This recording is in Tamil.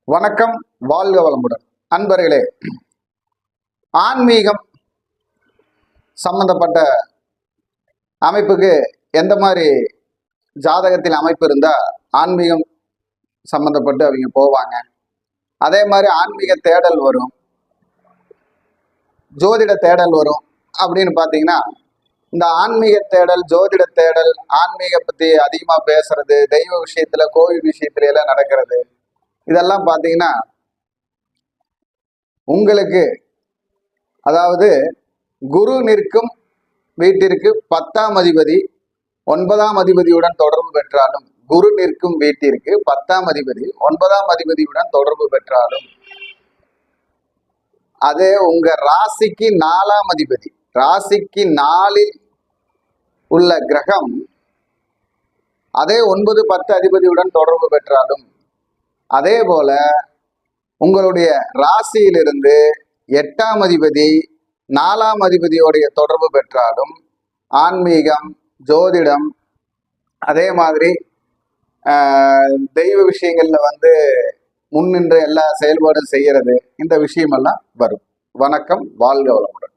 வணக்கம், வாழ்க வளமுடன். அன்பர்களே, ஆன்மீகம் சம்பந்தப்பட்ட அமைப்புக்கு எந்த மாதிரி ஜாதகத்தில் அமைப்பு இருந்தால் ஆன்மீகம் சம்பந்தப்பட்டு அவங்க போவாங்க, அதே மாதிரி ஆன்மீக தேடல் வரும், ஜோதிட தேடல் வரும் அப்படின்னு பார்த்தீங்கன்னா, இந்த ஆன்மீக தேடல், ஜோதிட தேடல், ஆன்மீக பற்றி அதிகமாக பேசுறது, தெய்வ விஷயத்துல, கோவில் விஷயத்துல எல்லாம் நடக்கிறது, இதெல்லாம் பார்த்தீங்கன்னா உங்களுக்கு, அதாவது குரு நிற்கும் வீட்டிற்கு 10ஆம் அதிபதி 9ஆம் அதிபதியுடன் தொடர்பு பெற்றாலும், குரு நிற்கும் வீட்டிற்கு 10ஆம் அதிபதி 9ஆம் அதிபதியுடன் தொடர்பு பெற்றாலும், அதே உங்க ராசிக்கு 4ஆம் அதிபதி, ராசிக்கு 4இல் உள்ள கிரகம் அதே 9, 10 அதிபதியுடன் தொடர்பு பெற்றாலும், அதே போல உங்களுடைய ராசியிலிருந்து 8ஆம் அதிபதி 4ஆம் அதிபதியோடைய தொடர்பு பெற்றாலும் ஆன்மீகம், ஜோதிடம், அதே மாதிரி தெய்வ விஷயங்கள்ல முன்னின்று எல்லா செயல்பாடும் செய்யறது, இந்த விஷயமெல்லாம் வரும். வணக்கம், வாழ்க வளமுடன்.